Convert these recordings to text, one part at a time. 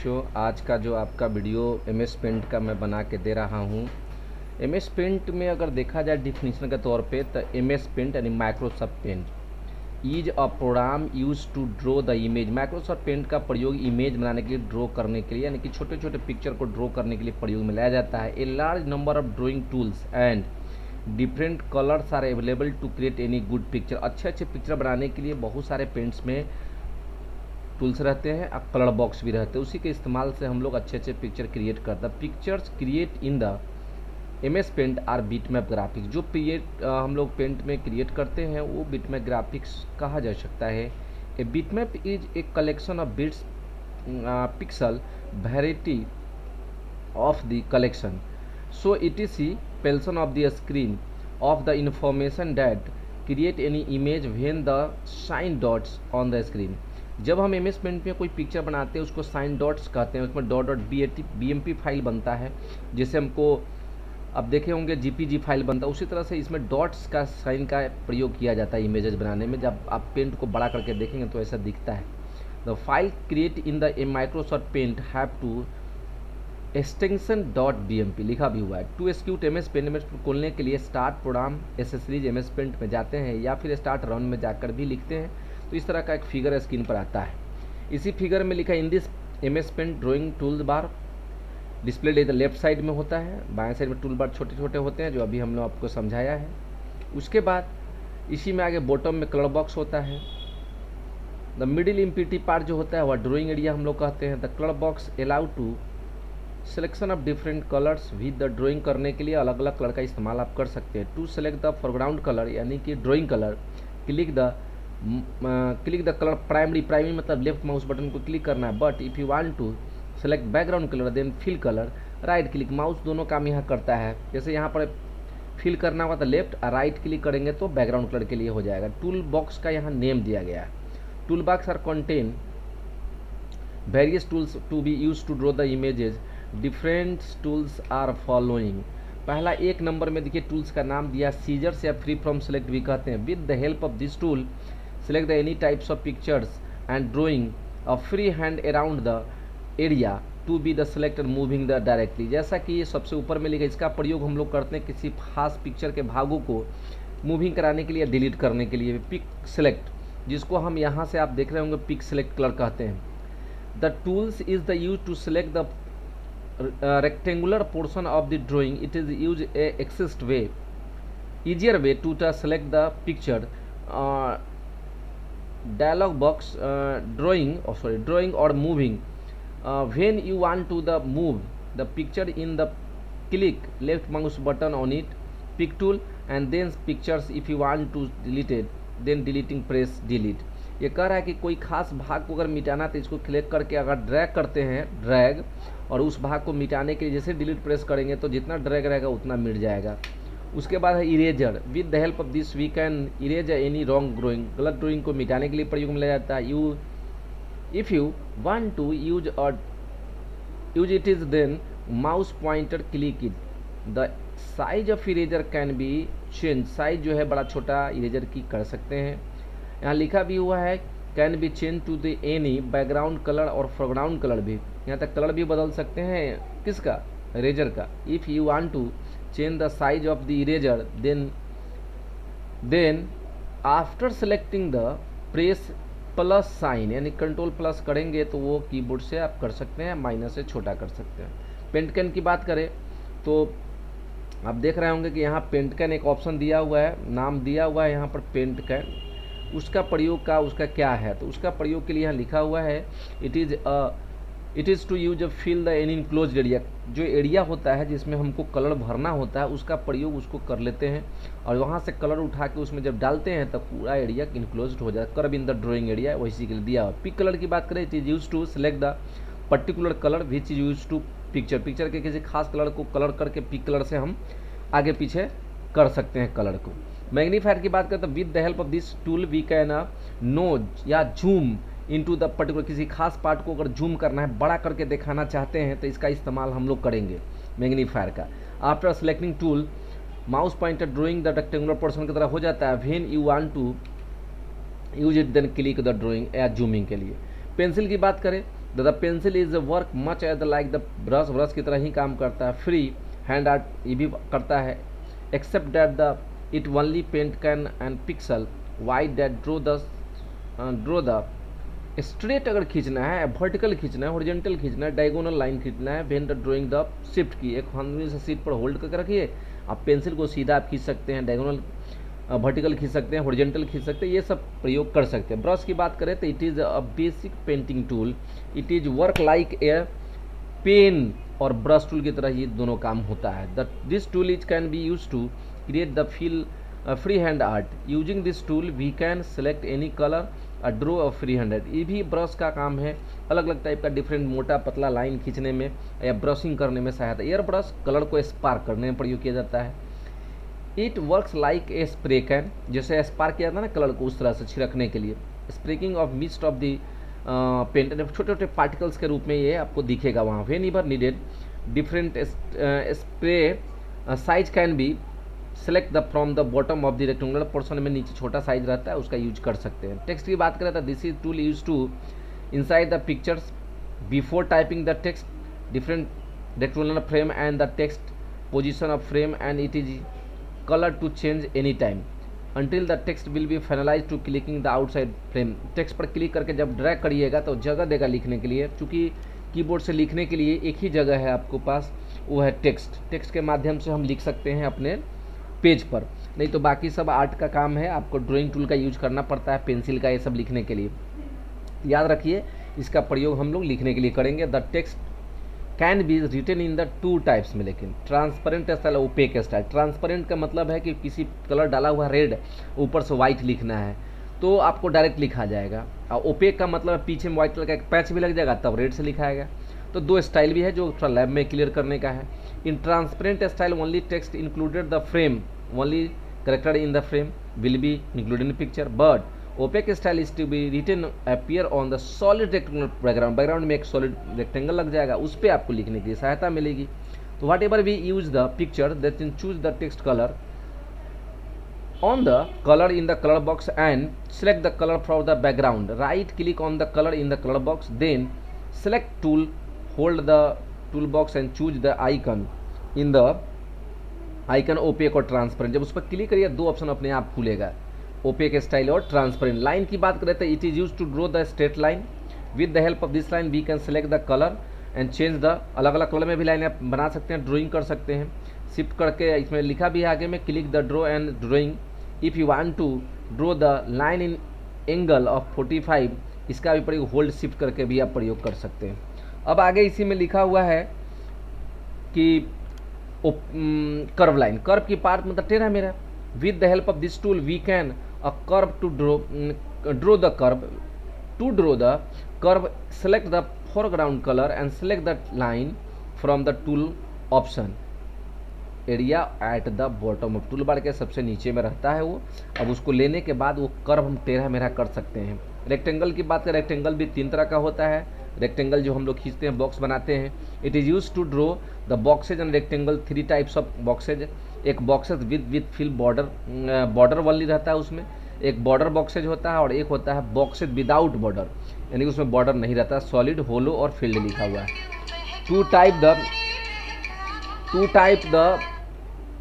बच्चों, आज का जो आपका वीडियो एमएस पेंट का मैं बना के दे रहा हूँ। एमएस पेंट में अगर देखा जाए डिफिनीशन के तौर पे, तो एमएस पेंट यानी Microsoft paint is a program use to draw the image. Microsoft paint का प्रयोग इमेज बनाने के लिए, ड्रॉ करने के लिए, यानी कि छोटे छोटे पिक्चर को ड्रॉ करने के लिए प्रयोग में लाया जाता है। A large number of drawing tools and different colours are available to create any good picture. अच्छे अच्छे पिक्चर बनाने के लिए बहुत सारे पेंट्स में टूल्स रहते हैं और कलर बॉक्स भी रहते हैं। उसी के इस्तेमाल से हम लोग अच्छे अच्छे पिक्चर क्रिएट करते हैं। Pictures create in the MS paint are bitmap graphics. जो हम लोग पेंट में क्रिएट करते हैं वो बिटमैप ग्राफिक्स कहा जा सकता है। A bitmap is a collection of bits pixel variety of the collection, so it is the portion of the screen of the information that create any image when the shine dots on the screen। जब हम MS paint में कोई picture बनाते हैं उसको sign dots कहते हैं। उसमें डॉट डॉट बीएमपी फाइल बनता है, जैसे हमको अब देखे होंगे जीपीजी फाइल बनता है। उसी तरह से इसमें डॉट्स का साइन का प्रयोग किया जाता है इमेजेस बनाने में। जब आप पेंट को बड़ा करके देखेंगे तो ऐसा दिखता है। The file create in the Microsoft paint have to extension dot BMP लिखा भी हुआ है। टू एक्सिक्यूट एमएस पेंट खोलने के लिए start program accessories MS paint में जाते हैं या फिर स्टार्ट रन में जाकर भी लिखते हैं। तो इस तरह का एक फिगर स्क्रीन पर आता है। इसी फिगर में लिखा है in this MS paint drawing tool bar display इधर लेफ्ट साइड में होता है, बाएं साइड में टूल बार छोटे छोटे होते हैं जो अभी हमने आपको समझाया है। उसके बाद इसी में आगे बॉटम में कलर बॉक्स होता है। द मिडिल इम्पीटी पार्ट जो होता है वह ड्राइंग एरिया हम लोग कहते हैं। The colour box allow to selection of different colours with the drawing करने के लिए अलग अलग कलर का इस्तेमाल आप कर सकते हैं। To select the foreground colour यानी कि drawing colour, click the colour primary मतलब लेफ्ट माउस बटन को क्लिक करना है। But if you want to select background colour then fill colour, right click mouse दोनों काम यहाँ करता है। जैसे यहाँ पर फिल करना होगा तो लेफ्ट और राइट क्लिक करेंगे तो बैकग्राउंड कलर के लिए हो जाएगा। टूल बॉक्स का यहाँ नेम दिया गया है। Tool box are contain various tools to be use to draw the images. Different tools are following. पहला एक नंबर में देखिए टूल्स का नाम दिया, सीजर्स या फ्री फ्रॉम सेलेक्ट भी कहते हैं। With the help of this tool select the any types of pictures and drawing a free hand around the area to be the selected moving the directly. जैसा कि ये सबसे ऊपर में लिखा, इसका प्रयोग हम लोग करते हैं किसी खास पिक्चर के भागों को मूविंग कराने के लिए, डिलीट करने के लिए। पिक सेलेक्ट, जिसको हम यहाँ से आप देख रहे होंगे पिक सेलेक्ट कलर कहते हैं। The tools is the use to select the rectangular portion of the drawing. It is used a easier way to select the picture. Dialog box drawing or moving. When you want to move the picture in the click left mouse button on it, pick tool and then pictures. If you want to delete it then deleting press delete। ये कह रहा है कि कोई खास भाग को अगर मिटाना तो इसको क्लिक करके अगर ड्रैग करते हैं, ड्रैग, और उस भाग को मिटाने के लिए जैसे डिलीट प्रेस करेंगे तो जितना ड्रैग रहेगा उतना मिट जाएगा। उसके बाद है eraser. With the help of this we can erase any wrong drawing. गलत ड्राइंग को मिटाने के लिए प्रयोग में लिया जाता है। If you want to use it is then mouse pointer click it. The size of eraser can be change. Size जो है बड़ा छोटा इरेजर की कर सकते हैं। यहाँ लिखा भी हुआ है can be change to the any background colour और फोरग्राउंड कलर भी। यहाँ तक कलर भी बदल सकते हैं किसका, इरेजर का। If you want to change the size of the eraser then after selecting the press plus sign, यानी कंट्रोल प्लस करेंगे तो वो कीबोर्ड से आप कर सकते हैं, माइनस से छोटा कर सकते हैं। पेंट कैन की बात करें तो आप देख रहे होंगे कि यहाँ पेंट कैन एक ऑप्शन दिया हुआ है, नाम दिया हुआ है यहाँ पर पेंट कैन। उसका प्रयोग उसका क्या है, तो उसका प्रयोग के लिए यहाँ लिखा हुआ है it is to use fill the any enclose area. जो एरिया होता है जिसमें हमको कलर भरना होता है उसका प्रयोग उसको कर लेते हैं और वहाँ से कलर उठा के उसमें जब डालते हैं तब पूरा एरिया इनक्लोज हो जाता है। Curve in the drawing area वैसी के लिए दिया हुआ। पिक कलर की बात करें, it is use to select the particular colour which is use to picture के किसी खास कलर को कलर करके पिक कलर से हम आगे पीछे कर सकते हैं कलर को। मैग्नीफायर की बात करें तो with the help of this tool we can know या जूम इनटू द पर्टिकुलर, किसी खास पार्ट को अगर जूम करना है, बड़ा करके दिखाना चाहते हैं तो इसका इस्तेमाल हम लोग करेंगे मैग्नीफायर का। After selecting tool mouse pointer drawing the rectangular portion की तरह हो जाता है। When you want to use it then click the drawing या जूमिंग के लिए। पेंसिल की बात करें the pencil is work much as like the brush, brush की तरह ही काम करता है। फ्री हैंड आर्ट ये भी करता है, except that the it only paint can and pixel wide that draw the straight अगर खींचना है, वर्टिकल खींचना है, हॉरिजॉन्टल खींचना है, डायगोनल लाइन खींचना है, when the drawing the shift की एक हाथ से सीट पर होल्ड करके रखिए, आप पेंसिल को सीधा आप खींच सकते हैं, डायगोनल वर्टिकल खींच सकते हैं, हॉरिजॉन्टल खींच सकते हैं, ये सब प्रयोग कर सकते हैं। ब्रश की बात करें तो it is a basic painting tool, it is work like a pen और ब्रश टूल की तरह ये दोनों काम होता है। This tool is can be use to create the feel free hand art. Using this tool we can select any colour draw of free handed. ये भी ब्रश का काम है, अलग अलग टाइप का डिफरेंट मोटा पतला लाइन खींचने में या ब्रशिंग करने में सहायता। एयर ब्रश कलर को स्पार्क करने में प्रयोग किया जाता है। It works like a spray can, जैसे स्पार्क किया जाता है ना कलर को, उस तरह से छिड़कने के लिए। Spraying of mist of the paint, छोटे छोटे पार्टिकल्स के रूप में ये आपको दिखेगा वहाँ। When ever needed different spray size can be select the from the bottom of the rectangular portion में नीचे छोटा साइज रहता है, उसका यूज कर सकते हैं। टेक्स्ट की बात करें तो this is tool use to inside the pictures before typing the text, different rectangular frame and the text position of frame and it is colour to change any time until the text will be finalized to clicking the outside frame। Text पर click करके जब drag करिएगा तो जगह देगा लिखने के लिए, क्योंकि कीबोर्ड से लिखने के लिए एक ही जगह है आपको पास, वो है टेक्स्ट। टेक्स्ट के माध्यम से हम लिख सकते हैं अपने पेज पर, नहीं तो बाकी सब आर्ट का काम है, आपको ड्राइंग टूल का यूज करना पड़ता है, पेंसिल का, ये सब लिखने के लिए। याद रखिए इसका प्रयोग हम लोग लिखने के लिए करेंगे। The text can be written in the two types में, लेकिन ट्रांसपेरेंट स्टाइल और ओपेक स्टाइल। ट्रांसपेरेंट का मतलब है कि किसी कलर डाला हुआ रेड ऊपर से वाइट लिखना है तो आपको डायरेक्ट लिखा जाएगा, और ओपेक का मतलब है पीछे में व्हाइट कलर का एक पैच भी लग जाएगा तब रेड से लिखाएगा। तो दो स्टाइल भी है जो थोड़ा लैब में क्लियर करने का है। In transparent style only text included the frame, only character in the frame will be included in picture, but opaque style is to be written appear on the solid rectangular background. Background में एक solid rectangle लग जाएगा, उस पर आपको लिखने की सहायता मिलेगी। तो whatever we use the picture that in choose the text colour on the colour in the colour box and select the colour from the background. Right click on the colour in the colour box, then select tool, hold the tool box and choose the icon in the icon opaque और transparent. जब उस पर click करिए दो option अपने आप खुलेगा, opaque style और ट्रांसपेरेंट। लाइन की बात करें तो it is use to draw the straight line. With the help of this line we can select the colour and change the, अलग अलग कलर में भी लाइन आप बना सकते हैं, ड्राइंग कर सकते हैं। शिफ्ट करके इसमें लिखा भी है आगे में, click the draw and drawing if you want to draw the line in angle of 45, इसका भी प्रयोग होल्ड शिफ्ट करके भी आप प्रयोग कर सकते हैं। अब आगे इसी में लिखा हुआ है कि कर्व लाइन, कर्व की पार्ट मतलब टेढ़ा मेरा। With the help of this tool we can a curve to draw the curve. To draw the curve, select the foreground color and select the line from the tool option area at the bottom of tool bar के सबसे नीचे में रहता है वो। अब उसको लेने के बाद वो कर्व हम टेढ़ा मेढ़ा कर सकते हैं। रेक्टेंगल की बात करें, रेक्टेंगल भी तीन तरह का होता है। रेक्टेंगल जो हम लोग खींचते हैं, बॉक्स बनाते हैं, it is use to draw the boxes and rectangle, three types of boxes. एक बॉक्सेज विद फिल बॉर्डर वाली रहता है उसमें, एक बॉर्डर बॉक्सेज होता है और एक होता है बॉक्सेज विदाउट बॉर्डर, यानी कि उसमें बॉर्डर नहीं रहता, सॉलिड, होलो और फील्ड लिखा हुआ है।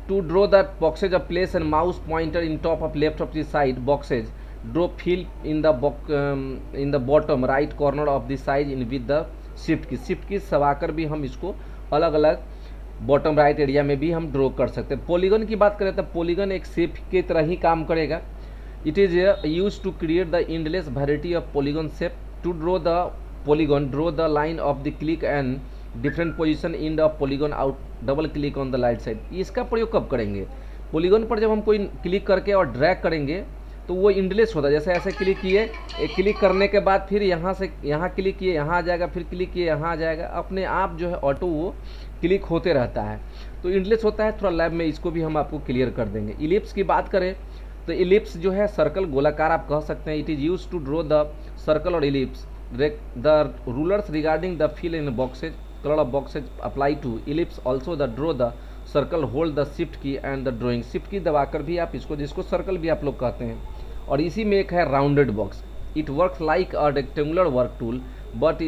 To draw the boxes of place and mouse pointer in top of left of the side boxes, draw fill in the bottom right corner of the size in with the shift key सवाकर भी हम इसको अलग अलग bottom right area में भी हम draw कर सकते हैं। पॉलीगन की बात करें तो पॉलीगन एक शेप की तरह ही काम करेगा। It is use to create the endless variety of polygon shape. To draw the polygon, draw the line of the click and different position in the polygon out, double click on the right side. इसका प्रयोग कब करेंगे? Polygon पर जब हम कोई click करके और ड्रैग करेंगे तो वो इंडलेस होता है, जैसे ऐसे क्लिक किए, क्लिक करने के बाद फिर यहाँ से यहाँ क्लिक किए यहाँ आ जाएगा, फिर क्लिक किए यहाँ आ जाएगा, अपने आप जो है ऑटो वो क्लिक होते रहता है, तो इंडलेस होता है। थोड़ा लैब में इसको भी हम आपको क्लियर कर देंगे। इलिप्स की बात करें तो इलिप्स जो है सर्कल, गोलाकार आप कह सकते हैं। It is use to draw the circle और ellipse. The rulers regarding the fill in boxes, colour of boxes apply to ellipse also the draw the circle, hold the shift key and the drawing. Shift key दबाकर भी आप इसको, जिसको circle भी आप लोग कहते हैं। और इसी में एक है rounded box. It works like a rectangular work tool but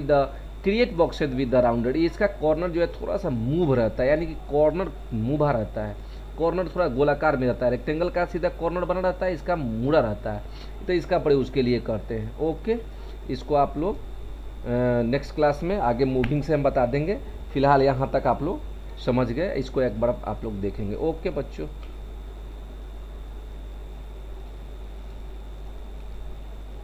create boxes with the rounded, इसका कॉर्नर जो है थोड़ा सा मूव रहता है, यानी कि कॉर्नर मूवा रहता है, कॉर्नर थोड़ा गोलाकार में रहता है। रेक्टेंगल का सीधा कॉर्नर बना रहता है, इसका मुड़ा रहता है, तो इसका प्रयोग उसके लिए करते हैं। ओके, इसको आप लोग नेक्स्ट क्लास में आगे मूविंग से हम बता देंगे। फिलहाल यहाँ तक आप लोग समझ गए, इसको एक बार आप लोग देखेंगे। ओके बच्चों।